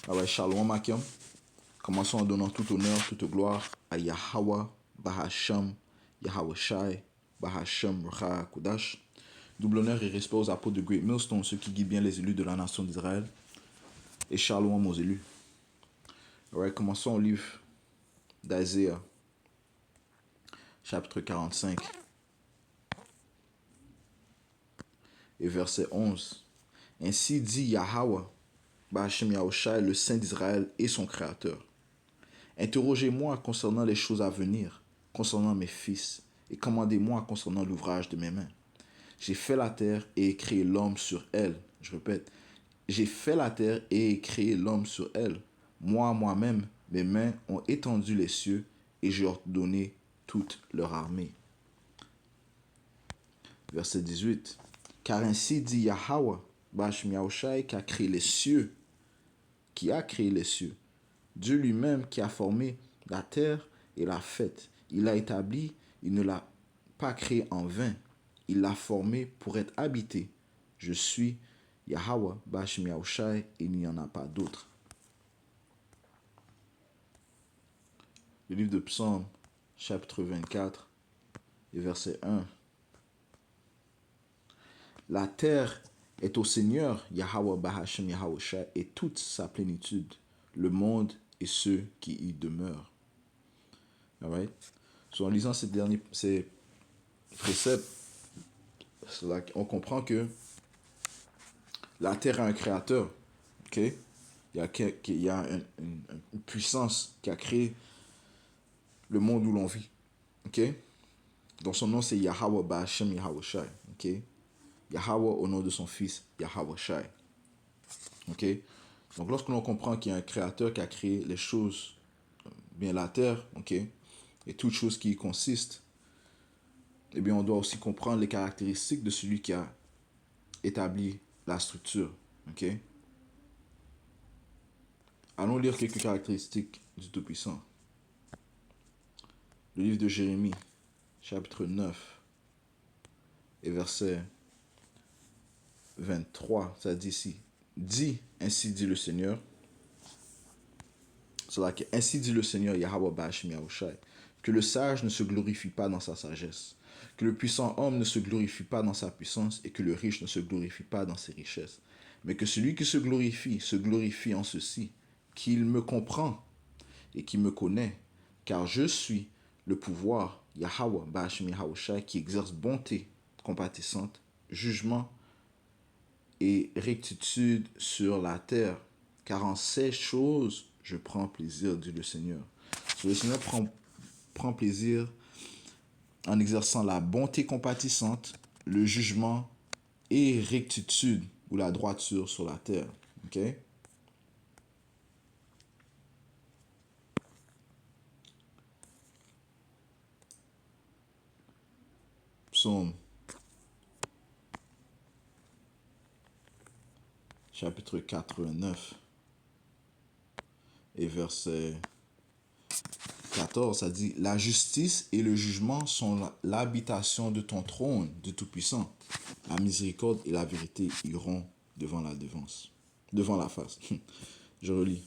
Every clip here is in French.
Alright, Shalom Makiam. Commençons en donnant tout honneur, toute gloire à Yahweh, Bahasham, Yahweh Shai, Bahasham, Racha Kodash. Double honneur et respect aux apôtres de Great Millstone, ceux qui guident bien les élus de la nation d'Israël. Et Shalom aux élus. Alright, commençons au livre d'Isaiah, chapitre 45, et verset 11. Ainsi dit Yahweh, Bahasham Yahushai, le Saint d'Israël et son Créateur. Interrogez-moi concernant les choses à venir, concernant mes fils, et commandez-moi concernant l'ouvrage de mes mains. J'ai fait la terre et créé l'homme sur elle. Je répète, j'ai fait la terre et créé l'homme sur elle. Moi-même, mes mains ont étendu les cieux et j'ai ordonné toute leur armée. Verset 18. Car ainsi dit Yahweh, Bahasham Yahushai, qui a créé les cieux, Dieu lui-même qui a formé la terre et l'a faite. Il l'a établi, il ne l'a pas créé en vain. Il l'a formé pour être habité. Je suis Yahweh, Bahasham Yahushai, et il n'y en a pas d'autre. Le livre de Psaume, chapitre 24, et verset 1. La terre est au Seigneur, Yahweh, Bahasham Yahushai, et toute sa plénitude, le monde et ceux qui y demeurent. Alright? So, en lisant ces préceptes, on comprend que la terre a un créateur. Okay? Il y a une puissance qui a créé le monde où l'on vit. Okay? Donc son nom c'est Yahweh Bahasham Yahushai. Okay? Yahweh au nom de son fils Yahweh Shai. Okay? Donc lorsque l'on comprend qu'il y a un créateur qui a créé les choses, bien la terre, okay, et toutes choses qui y consistent, eh bien on doit aussi comprendre les caractéristiques de celui qui a établi la structure. Okay? Allons lire quelques caractéristiques du Tout-Puissant. Le livre de Jérémie, chapitre 9, et verset 23, ça dit ici, dis, ainsi dit le Seigneur, ainsi dit le Seigneur Yahweh Bahasham Yahushai, que le sage ne se glorifie pas dans sa sagesse, que le puissant homme ne se glorifie pas dans sa puissance, et que le riche ne se glorifie pas dans ses richesses, mais que celui qui se glorifie en ceci, qu'il me comprend et qui me connaît, car je suis le pouvoir, Yahweh Bahasham Yahushai, qui exerce bonté compatissante, jugement et rectitude sur la terre, car en ces choses je prends plaisir, dit le Seigneur. Le Seigneur prend plaisir en exerçant la bonté compatissante, le jugement et rectitude ou la droiture sur la terre. Okay? Psaume, chapitre 89 et verset 14, ça dit, la justice et le jugement sont l'habitation de ton trône, du Tout-Puissant. La miséricorde et la vérité iront devant la face. Je relis.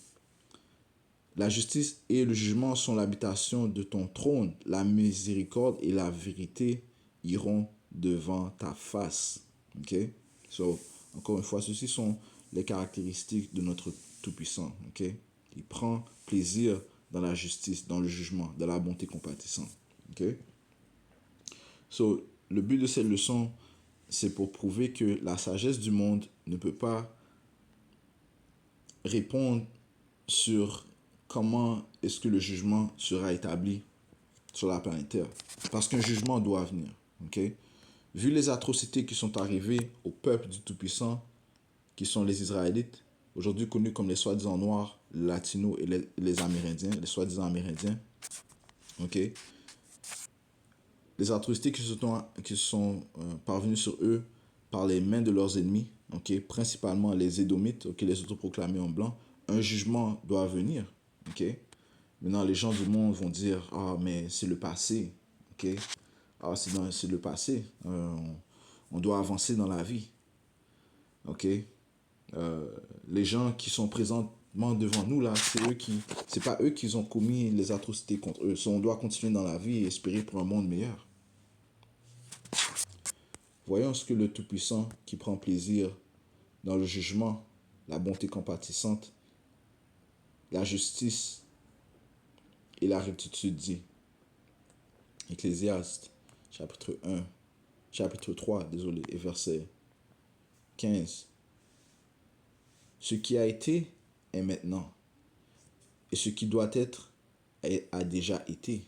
La justice et le jugement sont l'habitation de ton trône. La miséricorde et la vérité iront devant ta face. Okay? So, encore une fois, ceci sont les caractéristiques de notre Tout-Puissant. Okay? Il prend plaisir dans la justice, dans le jugement, dans la bonté compatissante. Okay? So, le but de cette leçon, c'est pour prouver que la sagesse du monde ne peut pas répondre sur comment est-ce que le jugement sera établi sur la planète Terre. Parce qu'un jugement doit venir. Okay? Vu les atrocités qui sont arrivées au peuple du Tout-Puissant, qui sont les Israélites, aujourd'hui connus comme les soi-disant Noirs, les Latinos et les Amérindiens, les soi-disant Amérindiens. Okay? Les atrocités qui sont parvenues sur eux par les mains de leurs ennemis, okay? Principalement les Édomites, okay? Les autoproclamés en blanc, un jugement doit venir. Okay? Maintenant, les gens du monde vont dire, ah, mais c'est le passé. Okay? Ah, c'est le passé. On doit avancer dans la vie. Okay? Les gens qui sont présents devant nous, là, c'est pas eux qui ont commis les atrocités contre eux. On doit continuer dans la vie et espérer pour un monde meilleur. Voyons ce que le Tout-Puissant, qui prend plaisir dans le jugement, la bonté compatissante, la justice et la rectitude dit. Ecclésiaste, chapitre 3, désolé, et verset 15. Ce qui a été est maintenant, et ce qui doit être a déjà été.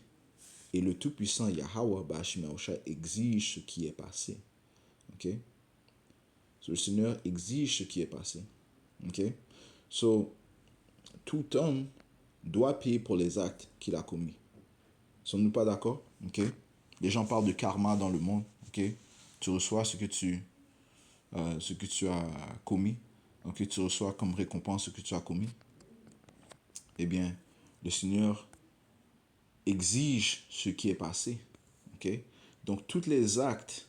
Et le Tout-Puissant Yahweh Ba'ashim Yahushua exige ce qui est passé. Ok? So, le Seigneur exige ce qui est passé. Ok? So, tout homme doit payer pour les actes qu'il a commis. Sommes-nous pas d'accord? Ok? Les gens parlent de karma dans le monde. Ok? Tu reçois ce que tu as commis. Ok? Tu reçois comme récompense ce que tu as commis. Eh bien, le Seigneur exige ce qui est passé. Ok? Donc, tous les actes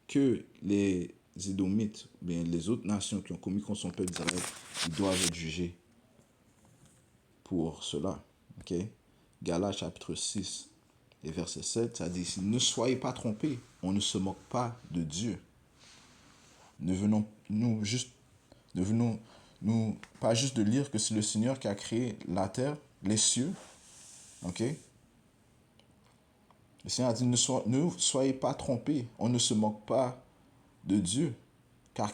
que les Édomites, bien les autres nations qui ont commis contre son peuple d'Israël, ils doivent être jugés pour cela. Ok? Galates chapitre 6 et verset 7, ça dit ici, ne soyez pas trompés, on ne se moque pas de Dieu. Ne venons nous pas juste de lire que c'est le Seigneur qui a créé la terre, les cieux. Ok? Le Seigneur a dit, ne soyez pas trompés, on ne se moque pas de Dieu. Car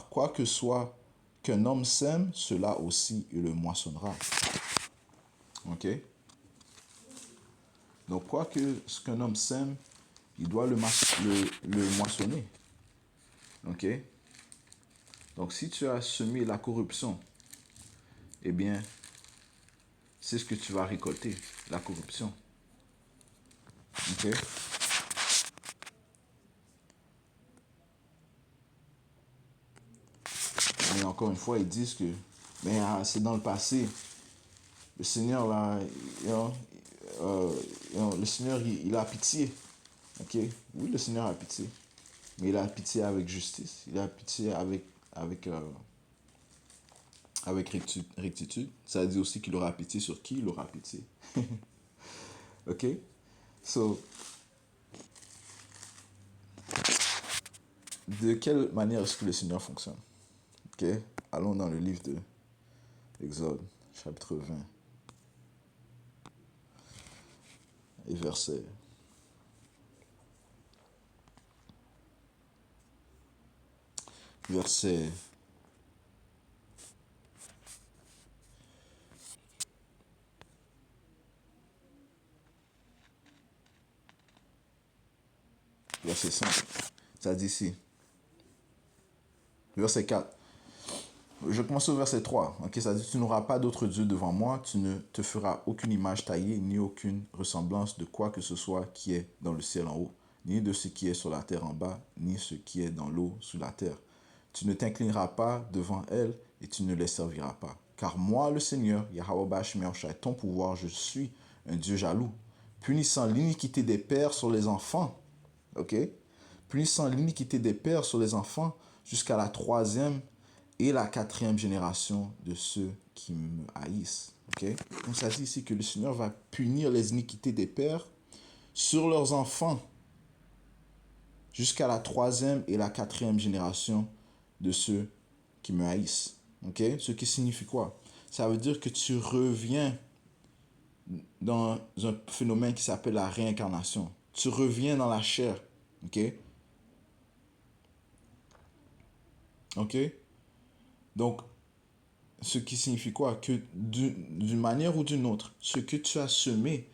quoi que soit qu'un homme sème, cela aussi il le moissonnera. Ok? Donc, quoi que ce qu'un homme sème, il doit le moissonner. Ok? Donc, si tu as semé la corruption, eh bien, c'est ce que tu vas récolter, la corruption. Ok? Mais encore une fois, ils disent que c'est dans le passé. Le Seigneur, là, le Seigneur, il a pitié. Ok? Oui, le Seigneur a pitié. Mais il a pitié avec justice. Il a pitié avec rectitude. Ça dit aussi qu'il aura pitié sur qui il aura pitié. Ok? So, de quelle manière est-ce que le Seigneur fonctionne? Ok? Allons dans le livre de Exode, chapitre 20. Et verset 5. Ça dit ici. Verset 4. Je commence au verset 3. Ok, ça dit, tu n'auras pas d'autre Dieu devant moi, tu ne te feras aucune image taillée, ni aucune ressemblance de quoi que ce soit qui est dans le ciel en haut, ni de ce qui est sur la terre en bas, ni ce qui est dans l'eau sous la terre. Tu ne t'inclineras pas devant elles et tu ne les serviras pas. Car moi, le Seigneur, Yahweh Ba'ashim Yahushua, ton pouvoir, je suis un Dieu jaloux, punissant l'iniquité des pères sur les enfants. Ok? Punissant l'iniquité des pères sur les enfants jusqu'à la 3e et la 4e génération de ceux qui me haïssent. Okay? Donc ça dit ici que le Seigneur va punir les iniquités des pères sur leurs enfants jusqu'à la 3e et la 4e génération de ceux qui me haïssent. Okay? Ce qui signifie quoi? Ça veut dire que tu reviens dans un phénomène qui s'appelle la réincarnation. Tu reviens dans la chair. Ok? Ok? Donc, ce qui signifie quoi? Que d'une manière ou d'une autre, ce que tu as semé,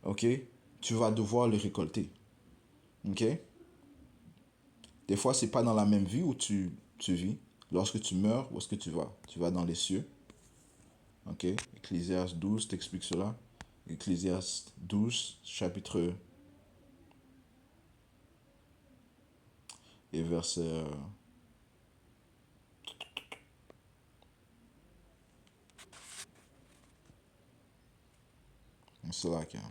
ok, tu vas devoir le récolter. Ok? Des fois, c'est pas dans la même vie où tu vis. Lorsque tu meurs, où est-ce que tu vas? Tu vas dans les cieux. Ok? Ecclésiaste 12 t'explique cela. Ecclésiaste 12, chapitre et verset... c'est là qu'il y a...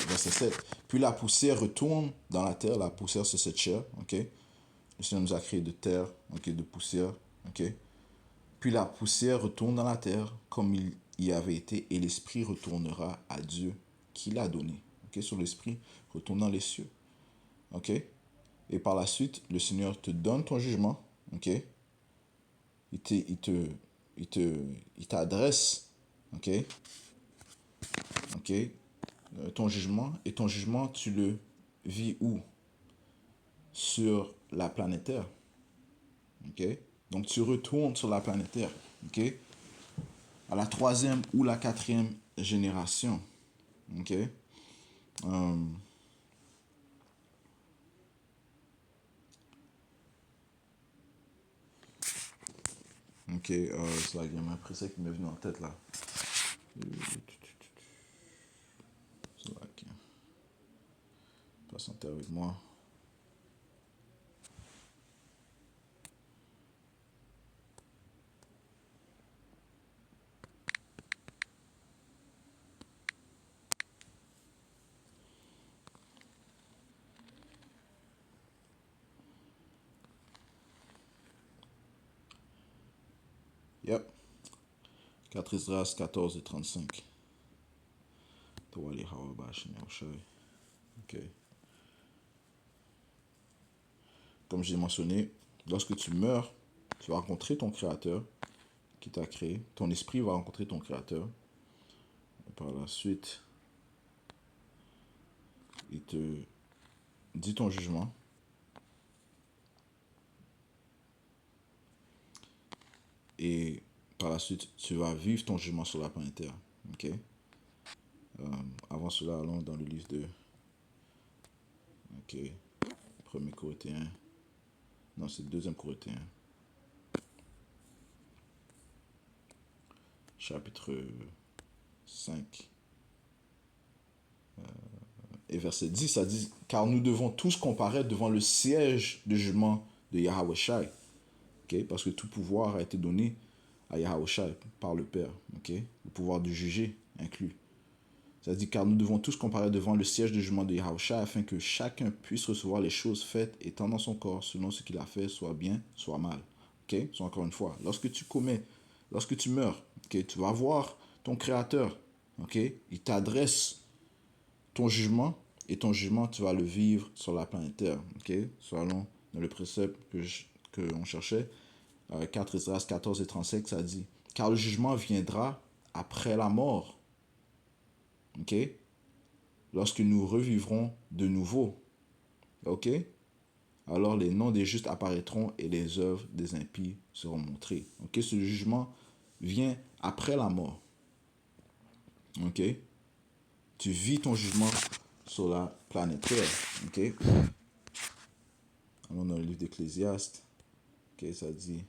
Verset 7. Puis la poussière retourne dans la terre. La poussière, c'est cette chair. Ok? Le Seigneur nous a créé de terre, ok, de poussière, ok. Puis la poussière retourne dans la terre comme il y avait été, et l'esprit retournera à Dieu qui l'a donné. Ok, sur l'esprit retourne dans les cieux. Ok. Et par la suite, le Seigneur te donne ton jugement. Ok. Il te, il te, il te, il t'adresse. Ok. Ok. Ton jugement, et ton jugement, tu le vis où? Sur la planète Terre. Ok. Donc tu retournes sur la planète Terre. Ok. À la troisième ou la quatrième génération. Ok. Ok, c'est là, il y a un préset qui m'est venu en tête là. C'est là, ok. Patientez avec moi. Yep. 4 Esdras 14 et 35. Tawali Hawabash Neoshai. Ok. Comme j'ai mentionné, lorsque tu meurs, tu vas rencontrer ton créateur qui t'a créé. Ton esprit va rencontrer ton créateur. Et par la suite, il te dit ton jugement. Et par la suite, tu vas vivre ton jugement sur la planète Terre. Ok. Avant cela, allons dans le livre de. Ok. Premier Corinthiens. Non, c'est le deuxième Corinthiens. Chapitre 5. Et verset 10, ça dit, car nous devons tous comparaître devant le siège de jugement de Yahweh Shai. Okay? Parce que tout pouvoir a été donné à Yahweh Shai par le Père. Okay? Le pouvoir de juger inclus. Ça dit, car nous devons tous comparaître devant le siège de jugement de Yahweh Shai afin que chacun puisse recevoir les choses faites étant dans son corps selon ce qu'il a fait, soit bien, soit mal. Okay? So, encore une fois, lorsque tu meurs, okay, tu vas voir ton Créateur. Okay? Il t'adresse ton jugement, et ton jugement, tu vas le vivre sur la planète Terre. Ok? So, allons dans le précepte que on cherchait. 4 Esdras 14 et 35, ça dit, car le jugement viendra après la mort. Ok? Lorsque nous revivrons de nouveau. Ok? Alors les noms des justes apparaîtront et les œuvres des impies seront montrées. Ok? Ce jugement vient après la mort. Ok? Tu vis ton jugement sur la planète Terre. Ok? Allons dans le livre d'Ecclésiaste. Ok, ça dit.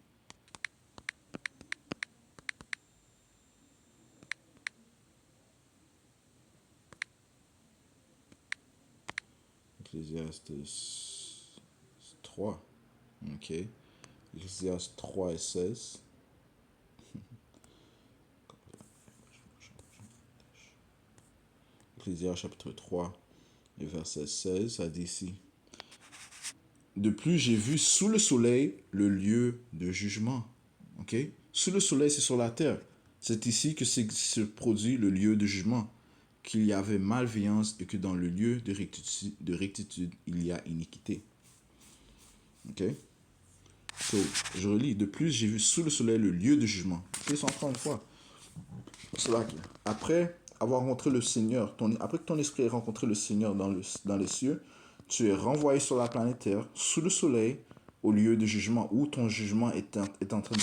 Ecclésiaste 3. Ok. Ecclésiaste 3 et 16. Ecclésiaste chapitre 3 et verset 16, ça dit ici. De plus, j'ai vu sous le soleil le lieu de jugement. Ok? Sous le soleil, c'est sur la terre. C'est ici que se produit le lieu de jugement. Qu'il y avait malveillance et que dans le lieu de rectitude il y a iniquité. Ok? So, je relis. De plus, j'ai vu sous le soleil le lieu de jugement. Ok, c'est encore une fois. Cela, après avoir rencontré le Seigneur, après que ton esprit ait rencontré le Seigneur dans les cieux, tu es renvoyé sur la planète Terre, sous le soleil, au lieu de jugement, où ton jugement est en train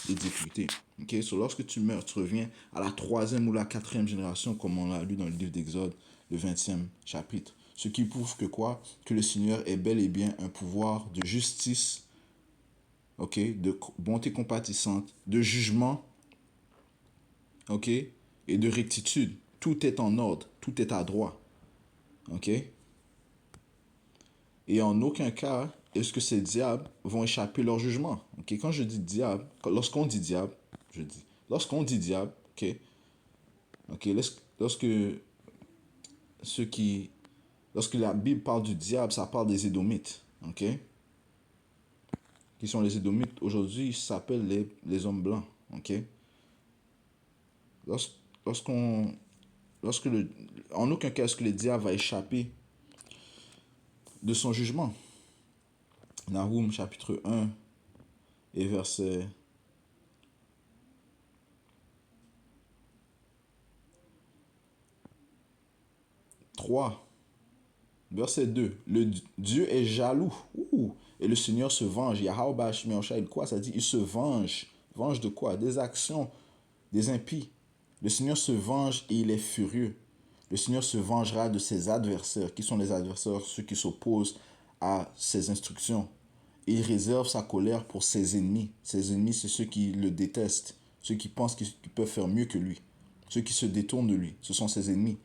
d'exécuter. Okay? So, lorsque tu meurs, tu reviens à la troisième ou la quatrième génération, comme on l'a lu dans le livre d'Exode, le 20e chapitre. Ce qui prouve que quoi? Que le Seigneur est bel et bien un pouvoir de justice, okay? De bonté compatissante, de jugement, ok, et de rectitude. Tout est en ordre, tout est à droit, ok. Et en aucun cas est-ce que ces diables vont échapper leur jugement, ok. Quand je dis diable, lorsqu'on dit diable, lorsqu'on dit diable, ok, ok, lorsque ceux qui, lorsque la Bible parle du diable, ça parle des Édomites, ok. qui sont les Édomites, aujourd'hui, ils s'appellent les hommes blancs. Ok? Lors- Lorsqu'on, en aucun cas est-ce que le diable va échapper de son jugement. Nahum chapitre 1 et verset 3. Verset 2. Dieu est jaloux. Ouh. Et le Seigneur se venge. Yahweh Bashmi Oshai, quoi ça dit? Il se venge. Venge de quoi? Des actions des impies. Le Seigneur se venge et il est furieux. Le Seigneur se vengera de ses adversaires. Qui sont les adversaires? Ceux qui s'opposent à ses instructions. Et il réserve sa colère pour ses ennemis. Ses ennemis, c'est ceux qui le détestent. Ceux qui pensent qu'ils peuvent faire mieux que lui. Ceux qui se détournent de lui. Ce sont ses ennemis.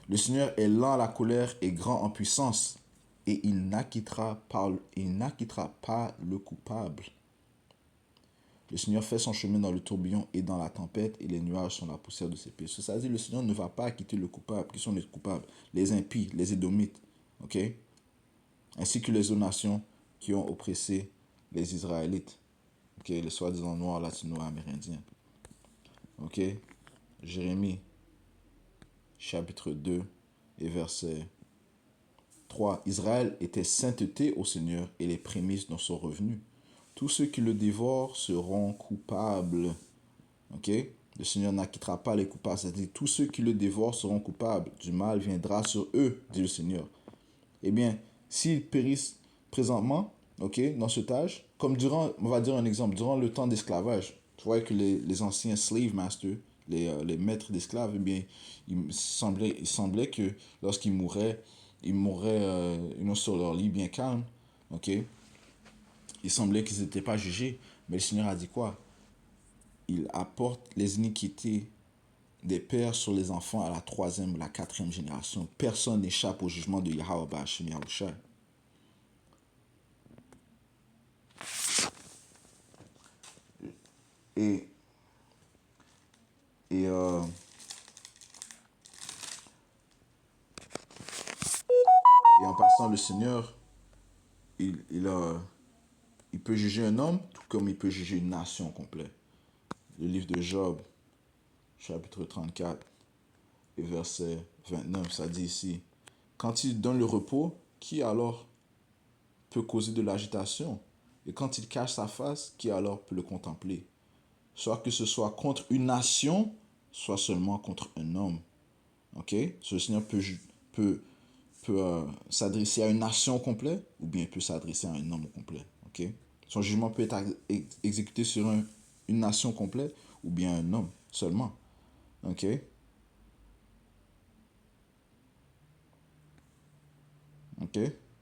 Le Seigneur est lent à la colère et grand en puissance. Et il n'acquittera pas le coupable. Le Seigneur fait son chemin dans le tourbillon et dans la tempête, et les nuages sont la poussière de ses pieds. Ça veut dire que le Seigneur ne va pas acquitter le coupable. Qui sont les coupables? Les impies, les Édomites, ok? Ainsi que les autres nations qui ont oppressé les Israélites, ok? Les soi-disant noirs latino-amérindiens. Ok? Jérémie, chapitre 2 et verset 3. Israël était sainteté au Seigneur et les prémices n'en sont revenus. Tous ceux qui le dévorent seront coupables. Ok? Le Seigneur n'acquittera pas les coupables. C'est-à-dire tous ceux qui le dévorent seront coupables. Du mal viendra sur eux, dit le Seigneur. Eh bien, s'ils périssent présentement, ok, dans cet âge, comme durant, on va dire un exemple, durant le temps d'esclavage, tu vois que les anciens slave masters, les maîtres d'esclaves, eh bien, il semblait que lorsqu'ils mouraient, sur leur lit bien calme, ok, il semblait qu'ils n'étaient pas jugés, mais le Seigneur a dit quoi? Il apporte les iniquités des pères sur les enfants à la troisième ou la quatrième génération. Personne n'échappe au jugement de Yahweh Ba'ashem Yahushua. Et, et, euh, et en passant, le Seigneur, il peut juger un homme, tout comme il peut juger une nation complète. Le livre de Job, chapitre 34 et verset 29, ça dit ici, quand il donne le repos, qui alors peut causer de l'agitation? Et quand il cache sa face, qui alors peut le contempler? Soit que ce soit contre une nation, soit seulement contre un homme. Ok? Ce Seigneur peut, s'adresser à une nation complète ou bien il peut s'adresser à un homme complet. Ok? Son jugement peut être exécuté sur une nation complète ou bien un homme seulement. Ok? Ok?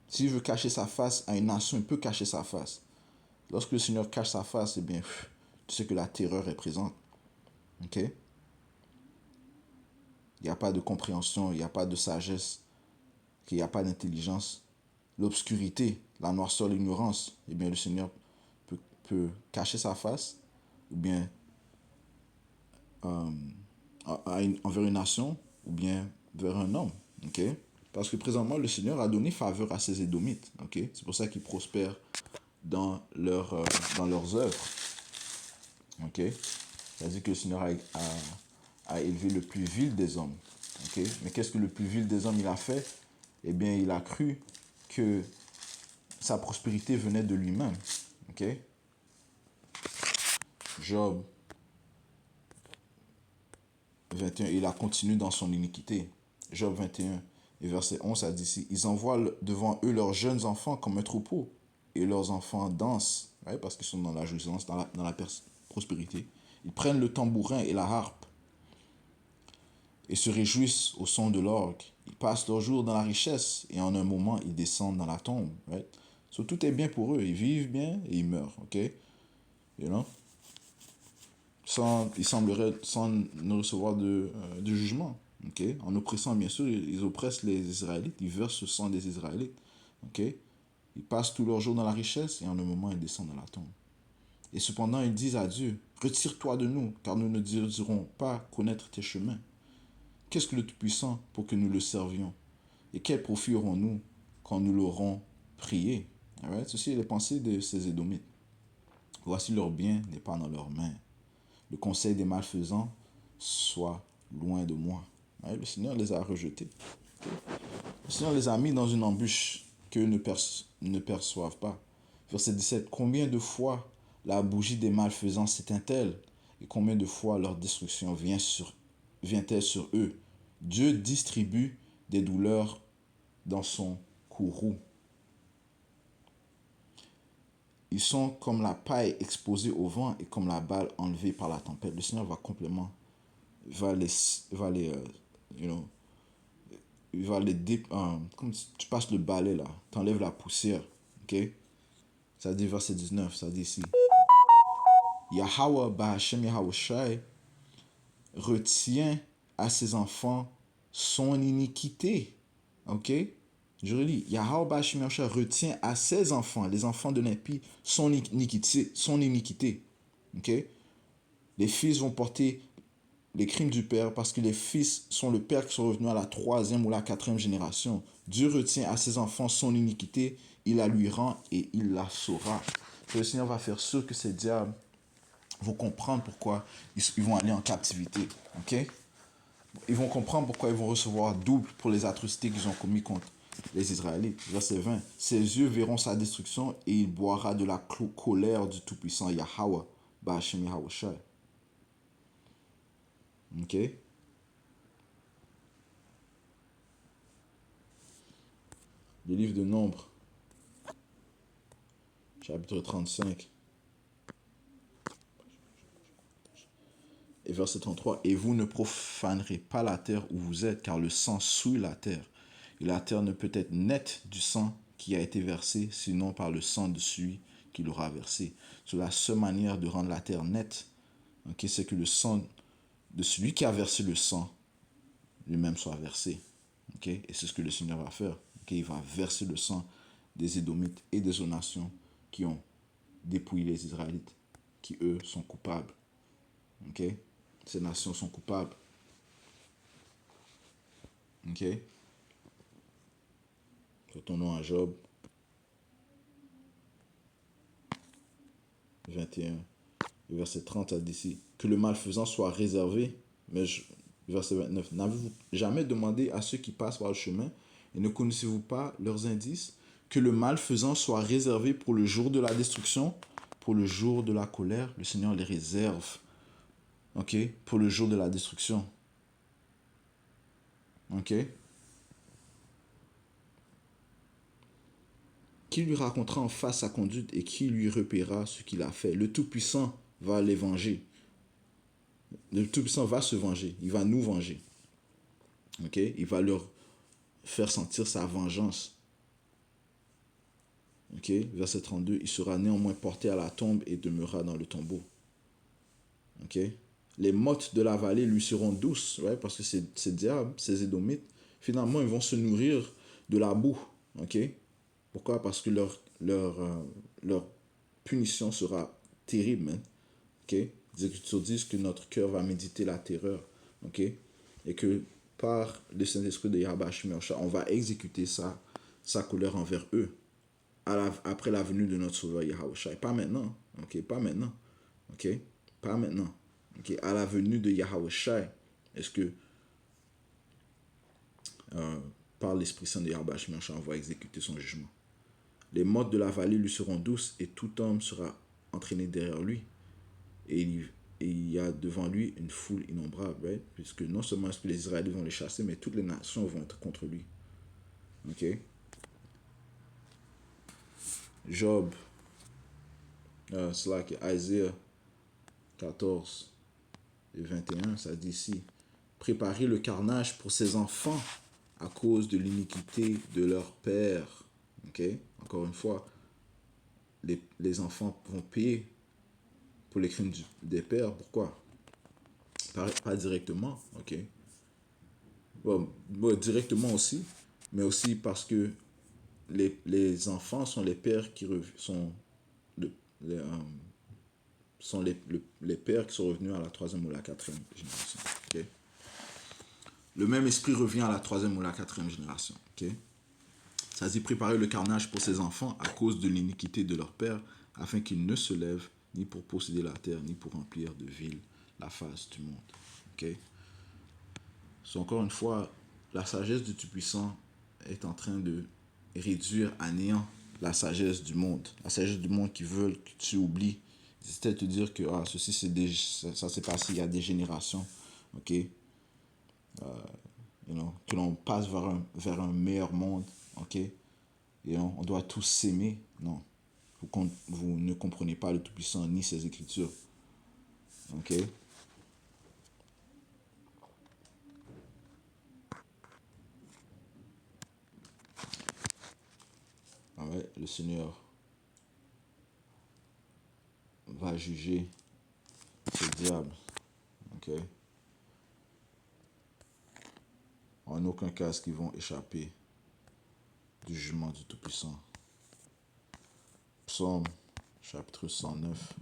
S'il veut cacher sa face à une nation, il peut cacher sa face. Lorsque le Seigneur cache sa face, eh bien, tu sais que la terreur est présente. Ok? Il n'y a pas de compréhension, il n'y a pas de sagesse, il n'y a pas d'intelligence. L'obscurité, la noirceur, l'ignorance, eh bien, le Seigneur peut cacher sa face ou bien envers une nation ou bien vers un homme. Ok? Parce que présentement, le Seigneur a donné faveur à ses Édomites. Ok? C'est pour ça qu'ils prospèrent dans leurs œuvres. Ok? C'est-à-dire que le Seigneur a élevé le plus vil des hommes. Ok? Mais qu'est-ce que le plus vil des hommes il a fait? Eh bien, il a cru que sa prospérité venait de lui-même. Ok? Job 21, il a continué dans son iniquité. Job 21 et verset 11, ça dit ici, ils envoient devant eux leurs jeunes enfants comme un troupeau, et leurs enfants dansent, ouais, parce qu'ils sont dans la jouissance, dans la prospérité. Ils prennent le tambourin et la harpe, et se réjouissent au son de l'orgue. Ils passent leur jour dans la richesse, et en un moment, ils descendent dans la tombe. Right? So, tout est bien pour eux, ils vivent bien et ils meurent. Ok? You know? Il semblerait sans ne recevoir de jugement. Okay? En oppressant, bien sûr, ils oppressent les Israélites, ils versent le sang des Israélites. Okay? Ils passent tous leurs jours dans la richesse et en un moment, ils descendent dans la tombe. Et cependant, ils disent à Dieu, retire-toi de nous, car nous ne désirons pas connaître tes chemins. Qu'est-ce que le Tout-Puissant pour que nous le servions? Et quel profit aurons-nous quand nous l'aurons prié? Right? Ceci est les pensées de ces Édomites. Voici leur bien n'est pas dans leurs mains. Le conseil des malfaisants soit loin de moi. Ouais, le Seigneur les a rejetés. Le Seigneur les a mis dans une embûche qu'eux ne perçoivent pas. Verset 17. Combien de fois la bougie des malfaisants s'éteint-elle et combien de fois leur destruction vient-elle sur eux? Dieu distribue des douleurs dans son courroux. Ils sont comme la paille exposée au vent et comme la balle enlevée par la tempête. Le Seigneur va les you know, il va les comme si tu passes le balai là, t'enlèves la poussière, ok? Ça dit verset 19, ça dit ici. Yahweh Bahashem Yahawashi retient à ses enfants son iniquité, ok? Je relis. Yahweh Bahashem Yahawashi retient à ses enfants, les enfants de l'impie, son iniquité, ok? Les fils vont porter les crimes du père parce que les fils sont le père qui sont revenus à la 3e ou la 4e génération. Dieu retient à ses enfants son iniquité, il la lui rend et il la saura. Le Seigneur va faire sûr que ces diables vont comprendre pourquoi ils vont aller en captivité. Ok? Ils vont comprendre pourquoi ils vont recevoir double pour les atrocités qu'ils ont commis contre les Israélites. Verset 20. Ses yeux verront sa destruction et il boira de la colère du Tout-Puissant Yahweh, Bahashem Yahawashi. Ok? Le livre de Nombres, chapitre 35, et verset 33. Et vous ne profanerez pas la terre où vous êtes, car le sang souille la terre. Et la terre ne peut être nette du sang qui a été versé, sinon par le sang de celui qui l'aura versé. C'est la seule manière de rendre la terre nette, okay, c'est que le sang de celui qui a versé le sang lui-même soit versé. Okay? Et c'est ce que le Seigneur va faire. Okay? Il va verser le sang des Édomites et des autres nations qui ont dépouillé les Israélites, qui eux sont coupables. Okay? Ces nations sont coupables. Ok? Retournons à Job 21, verset 30 à d'ici. Que le malfaisant soit réservé, mais verset 29. N'avez-vous jamais demandé à ceux qui passent par le chemin et ne connaissez-vous pas leurs indices? Que le malfaisant soit réservé pour le jour de la destruction, pour le jour de la colère. Le Seigneur les réserve. Ok? Pour le jour de la destruction. Ok? Qui lui racontera en face sa conduite et qui lui repérera ce qu'il a fait? Le Tout-Puissant va les venger. Le Tout-Puissant va se venger. Il va nous venger. Ok? Il va leur faire sentir sa vengeance. Ok? Verset 32. Il sera néanmoins porté à la tombe et demeurera dans le tombeau. Ok? Les mottes de la vallée lui seront douces. Ouais? Parce que ces diables, ces édomites, finalement, ils vont se nourrir de la boue. Ok? Pourquoi? Parce que leur punition sera terrible, man. Ok? Les Écritures disent que notre cœur va méditer la terreur. Ok? Et que par le Saint-Esprit de Yahweh Hashem, on va exécuter sa colère envers eux après la venue de notre Sauveur Yahweh. Pas maintenant. Ok? Pas maintenant. Ok? Pas maintenant. Ok? À la venue de Yahweh, est-ce que par l'Esprit Saint de Yahweh Hashem, on va exécuter son jugement? Les mottes de la vallée lui seront douces et tout homme sera entraîné derrière lui. Et il y a devant lui une foule innombrable, right? Puisque non seulement est-ce que les Israélites vont les chasser, mais toutes les nations vont être contre lui. Ok? Job, c'est là que Isaiah 14 et 21, ça dit ici, préparez le carnage pour ses enfants à cause de l'iniquité de leur père. Ok? Encore une fois, les enfants vont payer pour les crimes des pères. Pourquoi? Pas directement, ok? Bon, directement aussi, mais aussi parce que les enfants sont les pères qui sont, les, sont les pères qui sont revenus à la 3e ou la 4e génération. Okay? Le même esprit revient à la 3e ou la 4e génération. Okay? Ça dit préparer le carnage pour ses enfants à cause de l'iniquité de leur père, afin qu'ils ne se lèvent ni pour posséder la terre, ni pour remplir de villes la face du monde. Ok? So, encore une fois, la sagesse du Tout-Puissant est en train de réduire à néant la sagesse du monde. La sagesse du monde qui veut que tu oublies. C'était de te dire que ceci, ça s'est passé il y a des générations. Ok? Que l'on passe vers un meilleur monde. Ok? Et on doit tous s'aimer. Non. Vous ne comprenez pas le Tout-Puissant ni ses Écritures. Ok? Ouais, le Seigneur va juger ce diable. Ok? En aucun cas, est-ce qu'ils vont échapper du jugement du Tout-Puissant. Psaume, chapitre 109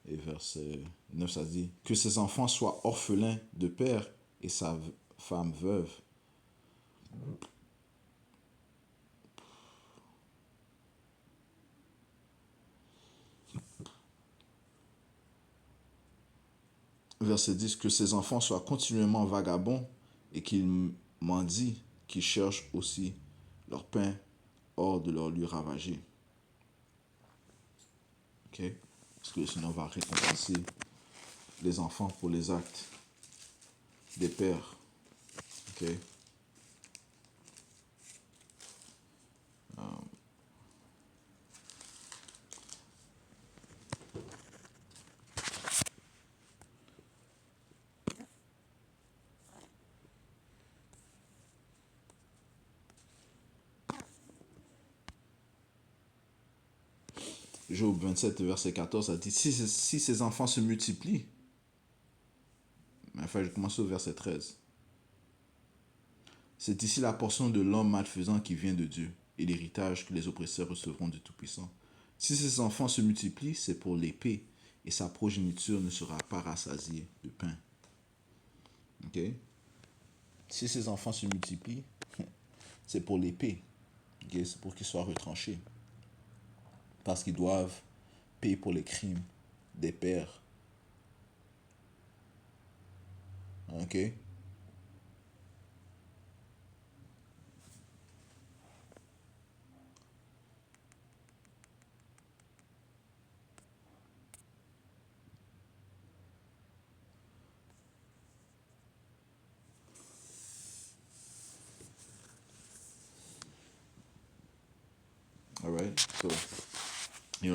et verset 9, ça dit que ses enfants soient orphelins de père et sa femme veuve. Verset 10, que ses enfants soient continuellement vagabonds et qu'ils mendient, qu'ils cherchent aussi leur pain hors de leur lieu ravagé. Ok? Parce que le Seigneur va récompenser les enfants pour les actes des pères. Ok? Job 27, verset 14, ça dit si ces enfants se multiplient, mais enfin, je commence au verset 13. C'est ici la portion de l'homme malfaisant qui vient de Dieu et l'héritage que les oppresseurs recevront du Tout-Puissant. Si ses enfants se multiplient, c'est pour l'épée et sa progéniture ne sera pas rassasiée de pain. Ok? Si ses enfants se multiplient, c'est pour l'épée. Okay? C'est pour qu'ils soient retranchés. Parce qu'ils doivent payer pour les crimes des pères. Ok? Alright? So,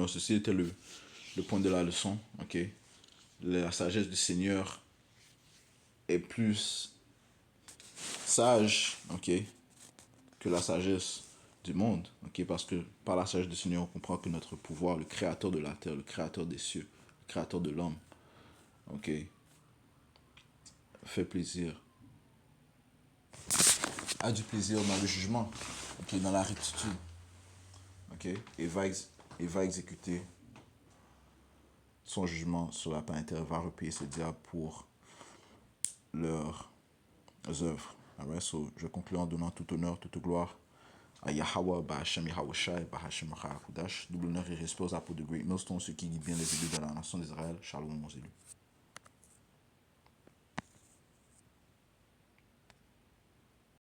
ceci était le point de la leçon. Ok? La sagesse du Seigneur est plus sage, ok, que la sagesse du monde, ok, parce que par la sagesse du Seigneur, on comprend que notre pouvoir, le créateur de la terre, le créateur des cieux, le créateur de l'homme, ok, fait plaisir, a du plaisir dans le jugement, ok, dans la rectitude, ok, et va exécuter son jugement sur la planète, va repayer ses diables pour leurs œuvres. Alright, so je conclue en donnant tout honneur, toute gloire à Yahweh, Bahashem Yahawashi, Bahashem Machakudash, double honneur et respect aux apôtres de Great Millstone, ceux qui guident bien les élus de la nation d'Israël. Shalom, mon élus.